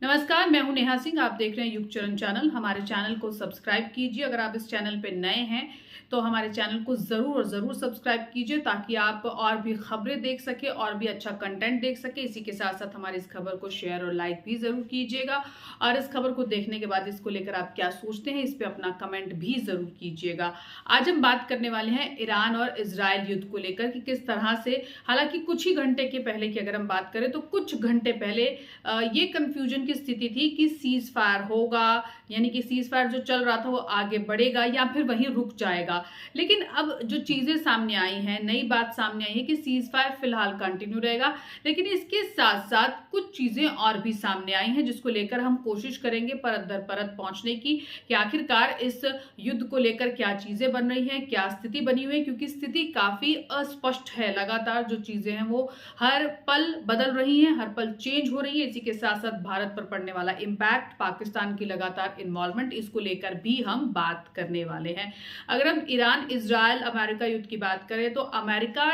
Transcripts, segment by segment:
नमस्कार, मैं हूं नेहा सिंह। आप देख रहे हैं युग चरण चैनल। हमारे चैनल को सब्सक्राइब कीजिए। अगर आप इस चैनल पे नए हैं तो हमारे चैनल को ज़रूर सब्सक्राइब कीजिए ताकि आप और भी खबरें देख सके और भी अच्छा कंटेंट देख सके। इसी के साथ साथ हमारी इस खबर को शेयर और लाइक भी ज़रूर कीजिएगा। और इस खबर को देखने के बाद इसको लेकर आप क्या सोचते हैं, इस पर अपना कमेंट भी ज़रूर कीजिएगा। आज हम बात करने वाले हैं ईरान और इजराइल युद्ध को लेकर कि किस तरह से, हालांकि कुछ ही घंटे के पहले की अगर हम बात करें तो कुछ घंटे पहले ये कंफ्यूजन की स्थिति थी कि सीज फायर होगा, यानी कि सीज फायर जो चल रहा था वो आगे बढ़ेगा या फिर वहीं रुक जाएगा। लेकिन अब जो चीजें सामने आई हैं, नई बात सामने आई है कि सीज फायर फिलहाल कंटिन्यू रहेगा, लेकिन इसके साथ साथ कुछ चीजें और भी सामने आई हैं जिसको लेकर हम कोशिश करेंगे परत दर परत पहुंचने की कि आखिरकार इस युद्ध को लेकर क्या चीजें बन रही हैं, क्या स्थिति बनी हुई है, क्योंकि स्थिति काफी अस्पष्ट है। लगातार जो चीजें हैं वो हर पल बदल रही हैं, हर पल चेंज हो रही है। इसी के साथ साथ भारत पर पड़ने वाला इम्पैक्ट, पाकिस्तान की लगातार इन्वॉल्वमेंट, इसको लेकर भी हम बात करने वाले हैं। अगर हम ईरान इजराइल अमेरिका युद्ध की बात करें तो अमेरिका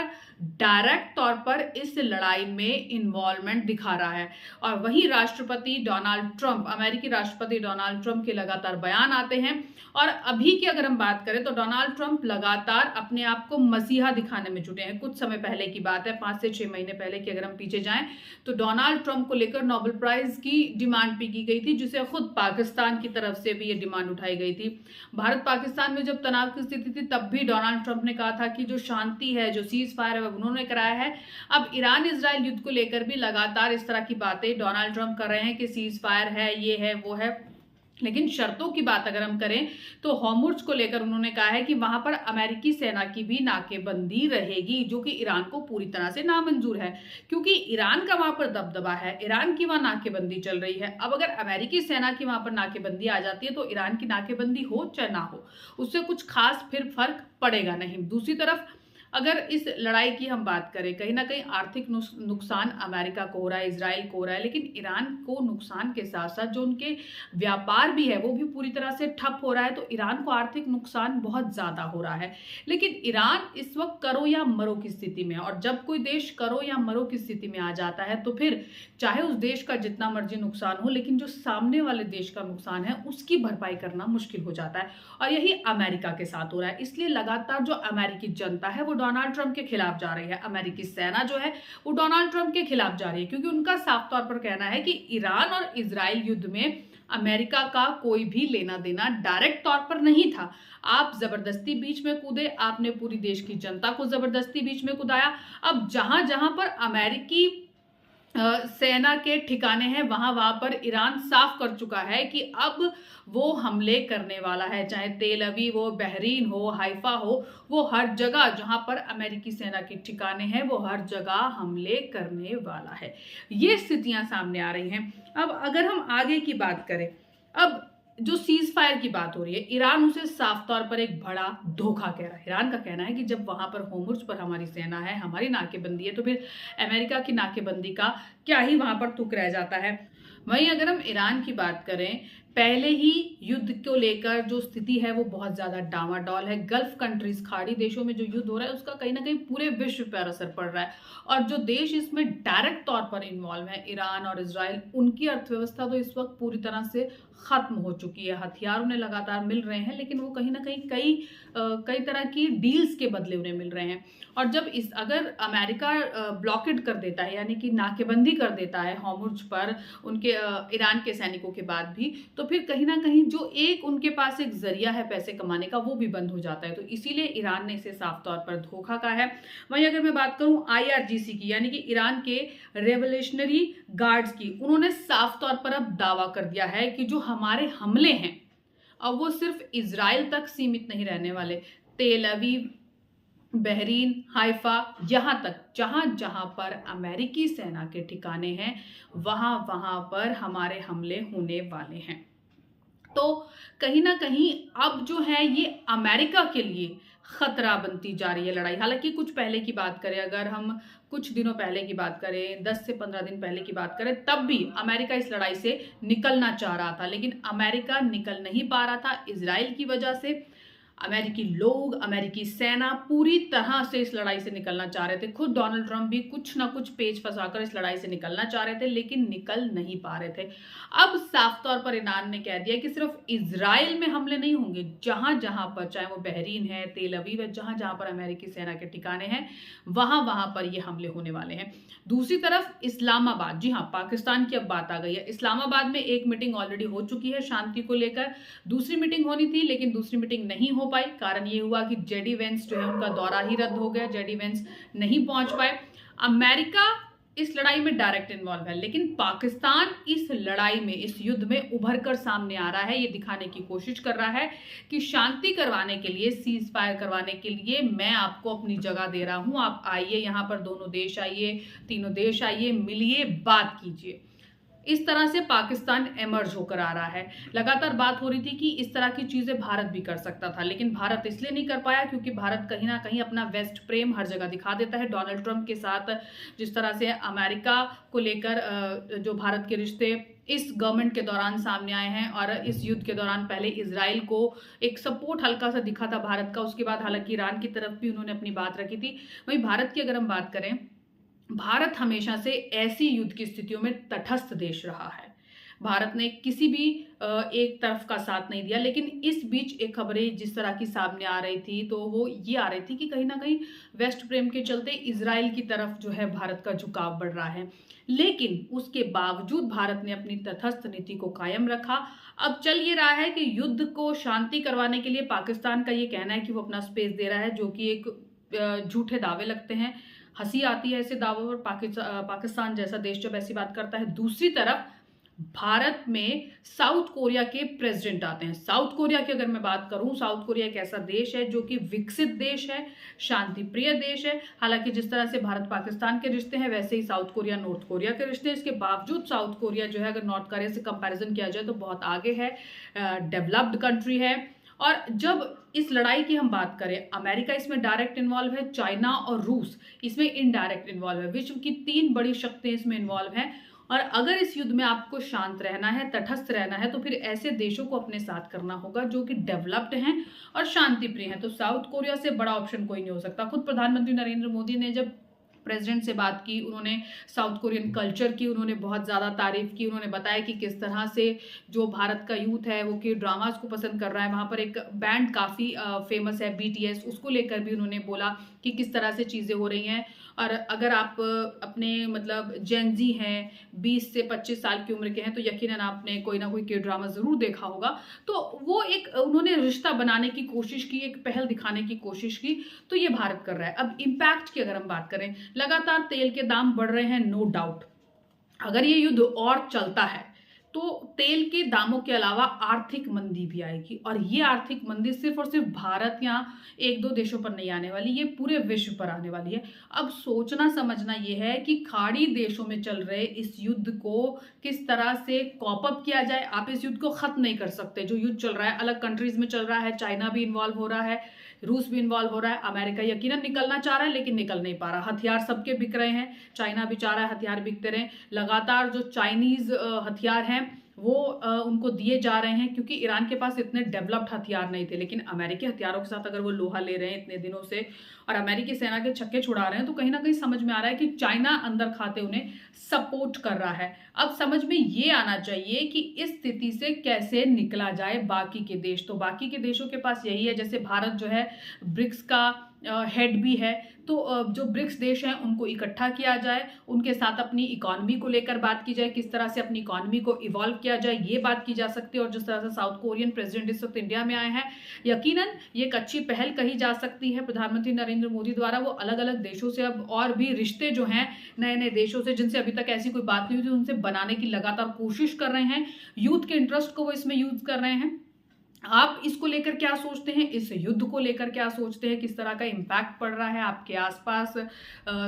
डायरेक्ट तौर पर इस लड़ाई में इन्वॉल्वमेंट दिखा रहा है और वही राष्ट्रपति डोनाल्ड ट्रंप, अमेरिकी राष्ट्रपति डोनाल्ड ट्रंप के लगातार बयान आते हैं। और अभी की अगर हम बात करें तो डोनाल्ड ट्रंप लगातार अपने आप को मसीहा दिखाने में जुटे हैं। कुछ समय पहले की बात है, 5 से 6 महीने पहले की अगर हम पीछे जाएं तो डोनाल्ड ट्रंप को लेकर नोबेल प्राइज की डिमांड भी की गई थी, जिसे खुद पाकिस्तान की तरफ से भी ये डिमांड उठाई गई थी। भारत पाकिस्तान में जब तनाव की स्थिति थी तब भी डोनाल्ड ट्रंप ने कहा था कि जो शांति है, जो सीज फायर है, उन्होंने कराया है। अब ईरान इजराइल युद्ध को लेकर भी लगातार इस तरह की बातें डोनाल्ड ट्रंप कर रहे हैं कि सीज फायर है, ये है, वो है। लेकिन शर्तों की बात अगर हम करें तो होर्मुज़ को लेकर उन्होंने कहा है कि वहां पर अमेरिकी सेना की भी नाकेबंदी रहेगी, जो कि ईरान को पूरी तरह से नामंजूर है, क्योंकि ईरान का वहां पर दबदबा है, ईरान की वहां नाकेबंदी चल रही है। अब अगर अमेरिकी सेना की वहां पर नाकेबंदी आ जाती है तो ईरान की नाकेबंदी हो चाहे ना हो, उससे कुछ खास फिर फर्क पड़ेगा नहीं। दूसरी तरफ अगर इस लड़ाई की हम बात करें, कहीं ना कहीं आर्थिक नुकसान अमेरिका को हो रहा है, इजराइल को हो रहा है, लेकिन ईरान को नुकसान के साथ साथ जो उनके व्यापार भी है वो भी पूरी तरह से ठप हो रहा है। तो ईरान को आर्थिक नुकसान बहुत ज्यादा हो रहा है। लेकिन ईरान इस वक्त करो या मरो की स्थिति में है, और जब कोई देश करो या मरो की स्थिति में आ जाता है तो फिर चाहे उस देश का जितना मर्जी नुकसान हो, लेकिन जो सामने वाले देश का नुकसान है उसकी भरपाई करना मुश्किल हो जाता है। और यही अमेरिका के साथ हो रहा है। इसलिए लगातार जो अमेरिकी जनता है वो डोनाल्ड ट्रंप के खिलाफ जा रही है, अमेरिकी सेना जो है वो डोनाल्ड ट्रंप के खिलाफ जा रही है, क्योंकि उनका साफ तौर पर कहना है कि ईरान और इजराइल युद्ध में अमेरिका का कोई भी लेना देना डायरेक्ट तौर पर नहीं था। आप जबरदस्ती बीच में कूदे, आपने पूरी देश की जनता को जबरदस्ती बीच में कूदाया। अब जहां जहां पर अमेरिकी सेना के ठिकाने हैं वहां वहां पर ईरान साफ कर चुका है कि अब वो हमले करने वाला है, चाहे तेल अवीव हो, बहरीन हो, हाइफा हो, वो हर जगह जहां पर अमेरिकी सेना के ठिकाने हैं वो हर जगह हमले करने वाला है। ये स्थितियां सामने आ रही हैं। अब अगर हम आगे की बात करें, अब जो सीज फायर की बात हो रही है, ईरान उसे साफ तौर पर एक बड़ा धोखा कह रहा है। ईरान का कहना है कि जब वहां पर होर्मुज़ पर हमारी सेना है, हमारी नाकेबंदी है, तो फिर अमेरिका की नाकेबंदी का क्या ही वहां पर तुक रह जाता है। वहीं अगर हम ईरान की बात करें, पहले ही युद्ध को लेकर जो स्थिति है वो बहुत ज्यादा डामाडोल है। गल्फ कंट्रीज, खाड़ी देशों में जो युद्ध हो रहा है उसका कहीं ना कहीं पूरे विश्व पर असर पड़ रहा है। और जो देश इसमें डायरेक्ट तौर पर इन्वॉल्व है, ईरान और इजराइल, उनकी अर्थव्यवस्था तो इस वक्त पूरी तरह से खत्म हो चुकी है। हथियार उन्हें लगातार मिल रहे हैं, लेकिन वो कहीं ना कहीं कई तरह की डील्स के बदले उन्हें मिल रहे हैं। और जब अगर अमेरिका ब्लॉकेड कर देता है, यानी कि नाकेबंदी कर देता है होर्मुज़ पर उनके ईरान के सैनिकों के बाद भी, तो फिर कहीं ना कहीं जो एक उनके पास एक जरिया है पैसे कमाने का वो भी बंद हो जाता है। तो इसीलिए ईरान ने इसे साफ तौर पर धोखा कहा है। वहीं अगर मैं बात करूं IRGC की, यानी कि ईरान के रेवोल्यूशनरी गार्ड्स की, उन्होंने साफ तौर पर अब दावा कर दिया है कि जो हमारे हमले हैं अब वो सिर्फ इजराइल तक सीमित नहीं रहने वाले। तेल अवीव, बहरीन, हाइफा, यहां तक जहां जहां पर अमेरिकी सेना के ठिकाने हैं वहां वहां पर हमारे हमले होने वाले हैं। तो कहीं ना कहीं अब जो है ये अमेरिका के लिए खतरा बनती जा रही है लड़ाई। हालांकि कुछ पहले की बात करें, अगर हम कुछ दिनों पहले की बात करें, 10 से 15 दिन पहले की बात करें, तब भी अमेरिका इस लड़ाई से निकलना चाह रहा था, लेकिन अमेरिका निकल नहीं पा रहा था इजराइल की वजह से। अमेरिकी लोग, अमेरिकी सेना पूरी तरह से इस लड़ाई से निकलना चाह रहे थे। खुद डोनाल्ड ट्रंप भी कुछ ना कुछ पेच फंसाकर इस लड़ाई से निकलना चाह रहे थे, लेकिन निकल नहीं पा रहे थे। अब साफ तौर पर ईरान ने कह दिया कि सिर्फ इजराइल में हमले नहीं होंगे, जहां जहां पर, चाहे वो बहरीन है, तेल अवीव है, जहां जहां पर अमेरिकी सेना के ठिकाने हैं, वहां वहां पर ये हमले होने वाले हैं। दूसरी तरफ इस्लामाबाद, जी हाँ, पाकिस्तान की अब बात आ गई है। इस्लामाबाद में एक मीटिंग ऑलरेडी हो चुकी है शांति को लेकर। दूसरी मीटिंग होनी थी, लेकिन दूसरी मीटिंग नहीं हो पाई। कारण ये हुआ कि जेडी वेंस जो है उनका दौरा ही रद्द हो गया, जेडी वेंस नहीं पहुंच पाए। अमेरिका इस लड़ाई में डायरेक्ट इन्वॉल्व है, लेकिन पाकिस्तान इस लड़ाई में, इस युद्ध में उभर कर सामने आ रहा है। ये दिखाने की कोशिश कर रहा है कि शांति करवाने के लिए, सीज फायर करवाने के लिए मैं आपको अपनी जगह दे रहा हूं, आप आइए यहां पर, दोनों देश आइए, तीनों देश आइए, मिलिए, बात कीजिए। इस तरह से पाकिस्तान एमर्ज होकर आ रहा है। लगातार बात हो रही थी कि इस तरह की चीजें भारत भी कर सकता था, लेकिन भारत इसलिए नहीं कर पाया क्योंकि भारत कहीं ना कहीं अपना वेस्ट प्रेम हर जगह दिखा देता है। डोनाल्ड ट्रंप के साथ जिस तरह से अमेरिका को लेकर जो भारत के रिश्ते इस गवर्नमेंट के दौरान सामने आए हैं, और इस युद्ध के दौरान पहले इजराइल को एक सपोर्ट हल्का सा दिखा था भारत का, उसके बाद हालांकि ईरान की तरफ भी उन्होंने अपनी बात रखी थी। वहीं भारत की अगर हम बात करें, भारत हमेशा से ऐसी युद्ध की स्थितियों में तटस्थ देश रहा है। भारत ने किसी भी एक तरफ का साथ नहीं दिया, लेकिन इस बीच एक खबरें जिस तरह की सामने आ रही थी, तो वो ये आ रही थी कि कहीं ना कहीं वेस्ट प्रेम के चलते इजराइल की तरफ जो है भारत का झुकाव बढ़ रहा है। लेकिन उसके बावजूद भारत ने अपनी तटस्थ नीति को कायम रखा। अब चल ये रहा है कि युद्ध को शांति करवाने के लिए पाकिस्तान का ये कहना है कि वो अपना स्पेस दे रहा है, जो कि एक झूठे दावे लगते हैं। हंसी आती है ऐसे दावों पर, पाकिस्तान जैसा देश जब ऐसी बात करता है। दूसरी तरफ भारत में साउथ कोरिया के प्रेसिडेंट आते हैं। साउथ कोरिया की अगर मैं बात करूं, साउथ कोरिया एक ऐसा देश है जो कि विकसित देश है, शांति प्रिय देश है। हालांकि जिस तरह से भारत पाकिस्तान के रिश्ते हैं, वैसे ही साउथ कोरिया नॉर्थ कोरिया के रिश्ते हैं। इसके बावजूद साउथ कोरिया जो है, अगर नॉर्थ कोरिया से कंपैरिजन किया जाए तो बहुत आगे है, डेवलप्ड कंट्री है। और जब इस लड़ाई की हम बात करें, अमेरिका इसमें डायरेक्ट इन्वॉल्व है, चाइना और रूस इसमें इनडायरेक्ट इन्वॉल्व है। विश्व की 3 बड़ी शक्तियां इसमें इन्वॉल्व हैं। और अगर इस युद्ध में आपको शांत रहना है, तटस्थ रहना है, तो फिर ऐसे देशों को अपने साथ करना होगा जो कि डेवलप्ड हैं और शांति प्रिय हैं। तो साउथ कोरिया से बड़ा ऑप्शन कोई नहीं हो सकता। खुद प्रधानमंत्री नरेंद्र मोदी ने जब प्रेसिडेंट से बात की, उन्होंने साउथ कोरियन कल्चर की उन्होंने बहुत ज़्यादा तारीफ की। उन्होंने बताया कि किस तरह से जो भारत का यूथ है वो के ड्रामास को पसंद कर रहा है। वहाँ पर एक बैंड काफ़ी फेमस है, BTS, उसको लेकर भी उन्होंने बोला कि किस तरह से चीज़ें हो रही हैं। और अगर आप अपने मतलब जेनजी हैं, 20 से 25 साल की उम्र के हैं, तो यकीनन आपने कोई ना कोई के ड्रामा ज़रूर देखा होगा। तो वो एक उन्होंने रिश्ता बनाने की कोशिश की, एक पहल दिखाने की कोशिश की। तो ये भारत कर रहा है। अब इम्पैक्ट की अगर हम बात करें, लगातार तेल के दाम बढ़ रहे हैं, नो डाउट। अगर ये युद्ध और चलता है तो तेल के दामों के अलावा आर्थिक मंदी भी आएगी, और ये आर्थिक मंदी सिर्फ और सिर्फ भारत या 1-2 देशों पर नहीं आने वाली, ये पूरे विश्व पर आने वाली है। अब सोचना समझना ये है कि खाड़ी देशों में चल रहे इस युद्ध को किस तरह से कॉप अप किया जाए। आप इस युद्ध को खत्म नहीं कर सकते। जो युद्ध चल रहा है अलग कंट्रीज में चल रहा है, चाइना भी इन्वॉल्व हो रहा है, रूस भी इन्वॉल्व हो रहा है, अमेरिका यकीनन निकलना चाह रहा है लेकिन निकल नहीं पा रहा। हथियार सबके बिक रहे हैं, चाइना भी चाह रहा है हथियार बिकते रहें। लगातार जो चाइनीज हथियार हैं वो उनको दिए जा रहे हैं, क्योंकि ईरान के पास इतने डेवलप्ड हथियार नहीं थे। लेकिन अमेरिकी हथियारों के साथ अगर वो लोहा ले रहे हैं इतने दिनों से और अमेरिकी सेना के छक्के छुड़ा रहे हैं, तो कहीं ना कहीं समझ में आ रहा है कि चाइना अंदर खाते उन्हें सपोर्ट कर रहा है। अब समझ में ये आना चाहिए कि इस स्थिति से कैसे निकला जाए। बाकी के देश, तो बाकी के देशों के पास यही है, जैसे भारत जो है ब्रिक्स का हेड भी है, तो जो ब्रिक्स देश हैं उनको इकट्ठा किया जाए, उनके साथ अपनी इकॉनमी को लेकर बात की जाए, किस तरह से अपनी इकॉनमी को इवॉल्व किया जाए, ये बात की जा सकती है। और जिस तरह से साउथ कोरियन प्रेसिडेंट इस वक्त इंडिया में आए हैं, यकीनन ये एक अच्छी पहल कही जा सकती है प्रधानमंत्री नरेंद्र मोदी द्वारा। वो अलग अलग देशों से अब और भी रिश्ते जो हैं नए नए देशों से, जिनसे अभी तक ऐसी कोई बात नहीं हुई थी, उनसे बनाने की लगातार कोशिश कर रहे हैं। यूथ के इंटरेस्ट को वो इसमें यूज कर रहे हैं। आप इसको लेकर क्या सोचते हैं, इस युद्ध को लेकर क्या सोचते हैं, किस तरह का इम्पैक्ट पड़ रहा है आपके आसपास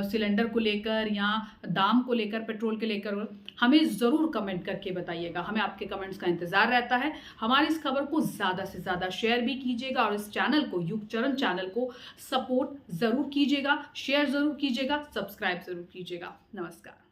सिलेंडर को लेकर या दाम को लेकर, पेट्रोल के लेकर, हमें ज़रूर कमेंट करके बताइएगा। हमें आपके कमेंट्स का इंतज़ार रहता है। हमारी इस खबर को ज़्यादा से ज़्यादा शेयर भी कीजिएगा और इस चैनल को, युगचरण चैनल को सपोर्ट ज़रूर कीजिएगा, शेयर ज़रूर कीजिएगा, सब्सक्राइब ज़रूर कीजिएगा। नमस्कार।